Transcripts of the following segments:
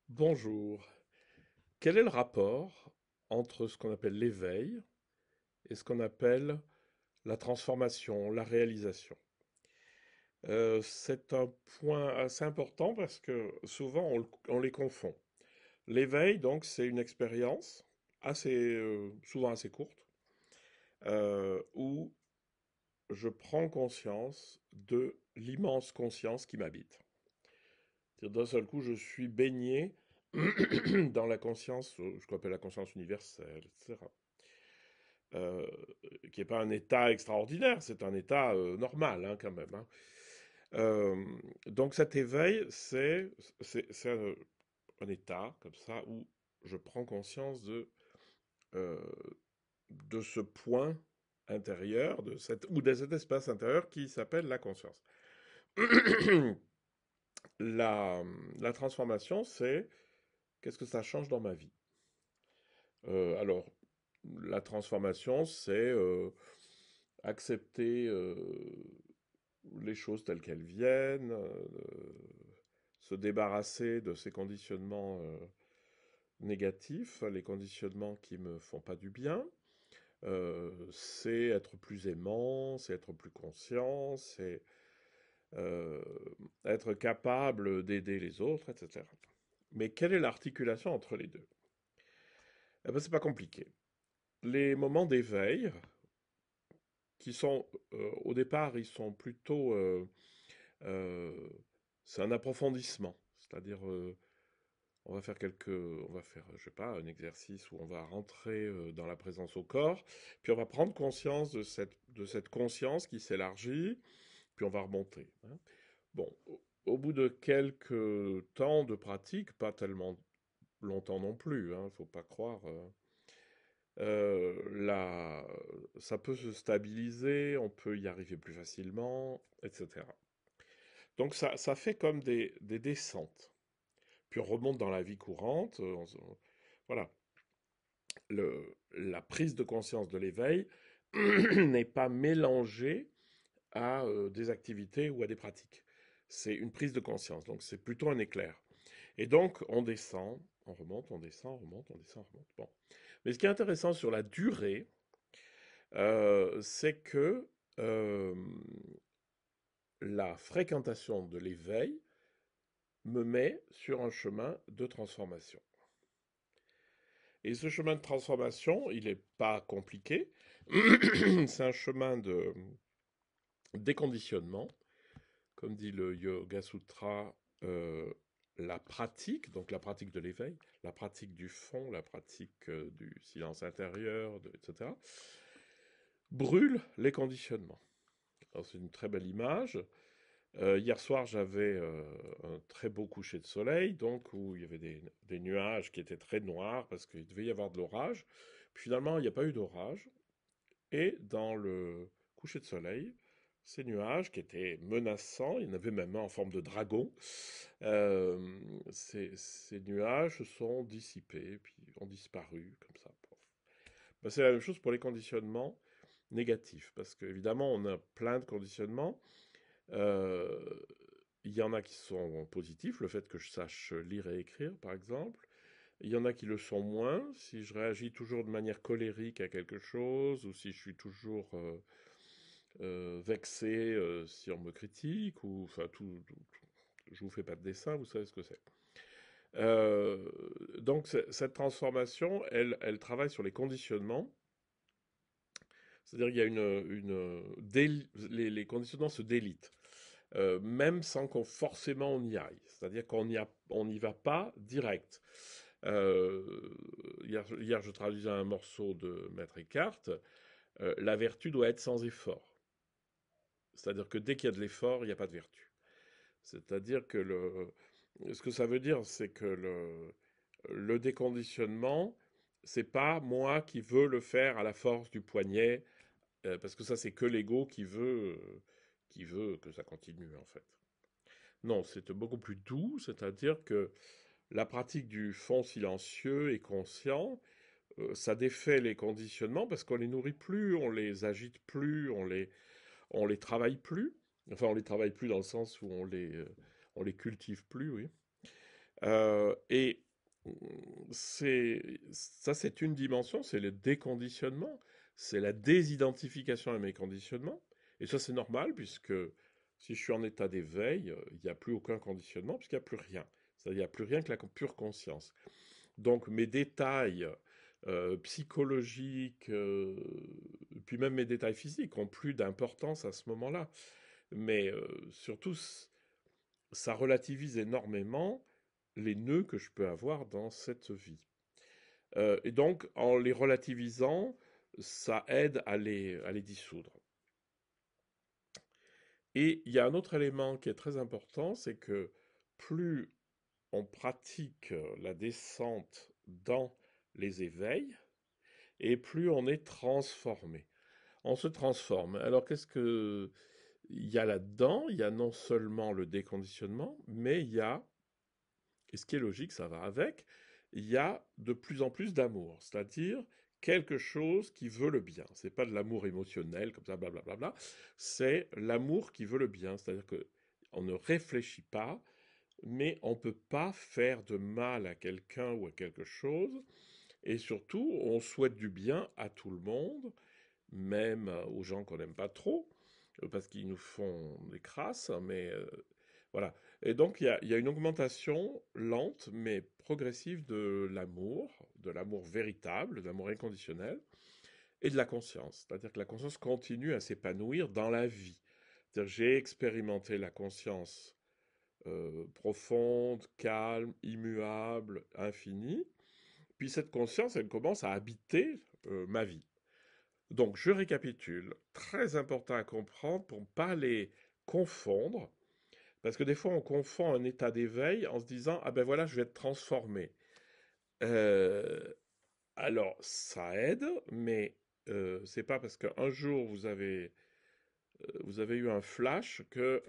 Bonjour. Quel est le rapport entre ce qu'on appelle l'éveil et ce qu'on appelle la transformation, la réalisation? C'est un point assez important parce que souvent on les confond. L'éveil, donc, c'est une expérience souvent assez courte, où je prends conscience de l'immense conscience qui m'habite. C'est-à-dire, d'un seul coup, je suis baigné dans la conscience, ce qu'on appelle la conscience universelle, etc. euh, qui n'est pas un état extraordinaire, c'est un état normal hein, quand même, hein. Euh, donc cet éveil, c'est un état comme ça où je prends conscience euh, de ce point intérieur, ou de cet espace intérieur qui s'appelle la conscience. la, la transformation, c'est qu'est-ce que ça change dans ma vie. Alors, la transformation, c'est accepter les choses telles qu'elles viennent, se débarrasser de ces conditionnements négatifs, les conditionnements qui me font pas du bien. C'est être plus aimant, c'est être plus conscient, c'est euh, être capable d'aider les autres, etc. Mais quelle est l'articulation entre les deux? Eh ben, c'est pas compliqué. Les moments d'éveil, qui sont, au départ, ils sont plutôt euh, c'est un approfondissement. C'est-à-dire, on va faire, je sais pas, un exercice où on va rentrer dans la présence au corps, puis on va prendre conscience de cette conscience qui s'élargit, puis on va remonter, hein. Bon, au bout de quelques temps de pratique, pas tellement longtemps non plus, hein, faut pas croire. Là, ça peut se stabiliser, on peut y arriver plus facilement, etc. Donc ça fait comme des descentes. Puis on remonte dans la vie courante. Voilà. La prise de conscience de l'éveil n'est pas mélangée à des activités ou à des pratiques. C'est une prise de conscience, donc c'est plutôt un éclair. Et donc on descend, on remonte, on descend, on remonte, on descend, on remonte. Bon. Mais ce qui est intéressant sur la durée, c'est que euh, la fréquentation de l'éveil me met sur un chemin de transformation. Et ce chemin de transformation, il n'est pas compliqué. C'est un chemin de déconditionnement. Comme dit le Yoga Sutra, la pratique, donc la pratique de l'éveil, la pratique du fond, la pratique du silence intérieur, etc., brûle les conditionnements. C'est une très belle image. Hier soir, j'avais un très beau coucher de soleil, donc où il y avait des nuages qui étaient très noirs parce qu'il devait y avoir de l'orage. Puis finalement, il n'y a pas eu d'orage. Et dans le coucher de soleil, ces nuages qui étaient menaçants, il y en avait même un en forme de dragon, ces nuages se sont dissipés, puis ont disparu comme ça. Ben, c'est la même chose pour les conditionnements négatifs, parce qu'évidemment, on a plein de conditionnements. Euh, il y en a qui sont positifs, le fait que je sache lire et écrire, par exemple. Il y en a qui le sont moins, si je réagis toujours de manière colérique à quelque chose, ou si je suis toujours vexé si on me critique, ou enfin je vous fais pas de dessin, vous savez ce que c'est. Euh, donc cette transformation, elle travaille sur les conditionnements, c'est-à-dire qu'il y a les conditionnements se délitent, même sans qu'on forcément on y aille, c'est-à-dire on n'y va pas direct. Hier, je traduisais un morceau de Maître Eckhart. La vertu doit être sans effort. C'est-à-dire que dès qu'il y a de l'effort, il n'y a pas de vertu. C'est-à-dire que ce que ça veut dire, c'est que le déconditionnement, c'est pas moi qui veux le faire à la force du poignet, parce que ça, c'est que l'ego qui veut que ça continue, en fait. Non, c'est beaucoup plus doux, c'est-à-dire que la pratique du fond silencieux et conscient, ça défait les conditionnements parce qu'on les nourrit plus, on les agite plus, on les travaille plus. Enfin, on les travaille plus dans le sens où on les cultive plus, oui. Et ça, c'est une dimension, c'est le déconditionnement, c'est la désidentification à mes conditionnements. Et ça, c'est normal, puisque si je suis en état d'éveil, il n'y a plus aucun conditionnement, puisqu'il n'y a plus rien. C'est-à-dire, il n'y a plus rien que la pure conscience. Donc, mes détails psychologiques, puis même mes détails physiques, ont plus d'importance à ce moment-là. Mais surtout, ça relativise énormément les nœuds que je peux avoir dans cette vie. Et donc, en les relativisant, ça aide à les dissoudre. Et il y a un autre élément qui est très important, c'est que plus on pratique la descente dans les éveils, et plus on est transformé. On se transforme. Alors qu'est-ce que il y a là-dedans? Il y a non seulement le déconditionnement, mais il y a, et ce qui est logique, ça va avec, il y a de plus en plus d'amour, c'est-à-dire quelque chose qui veut le bien. C'est pas de l'amour émotionnel comme ça, blablabla. C'est l'amour qui veut le bien, c'est-à-dire que on ne réfléchit pas, mais on peut pas faire de mal à quelqu'un ou à quelque chose, et surtout, on souhaite du bien à tout le monde, même aux gens qu'on n'aime pas trop, parce qu'ils nous font des crasses, mais voilà. Et donc, il y a une augmentation lente, mais progressive de l'amour véritable, de l'amour inconditionnel, et de la conscience. C'est-à-dire que la conscience continue à s'épanouir dans la vie. C'est-à-dire, j'ai expérimenté la conscience profonde, calme, immuable, infinie, puis cette conscience, elle commence à habiter ma vie. Donc, je récapitule. Très important à comprendre pour ne pas les confondre. Parce que des fois, on confond un état d'éveil en se disant, ah ben voilà, je vais être transformé. Euh, alors, ça aide, mais c'est pas parce qu'un jour vous avez eu un flash que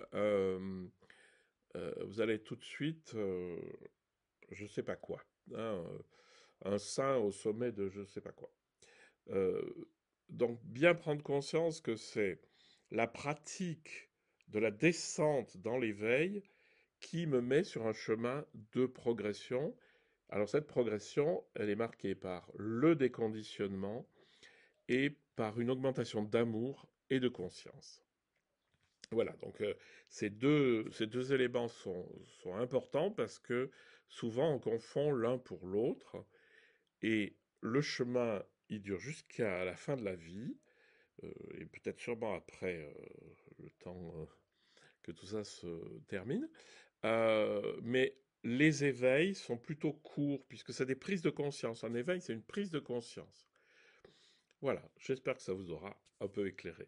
vous allez tout de suite, je sais pas quoi, hein, un saint au sommet de je sais pas quoi. Euh, donc, bien prendre conscience que c'est la pratique de la descente dans l'éveil qui me met sur un chemin de progression. Alors cette progression, elle est marquée par le déconditionnement et par une augmentation d'amour et de conscience. Voilà, donc ces deux éléments sont importants parce que souvent on confond l'un pour l'autre et le chemin, il dure jusqu'à la fin de la vie et peut-être sûrement après le temps que tout ça se termine. Mais les éveils sont plutôt courts, puisque c'est des prises de conscience. Un éveil, c'est une prise de conscience. Voilà, j'espère que ça vous aura un peu éclairé.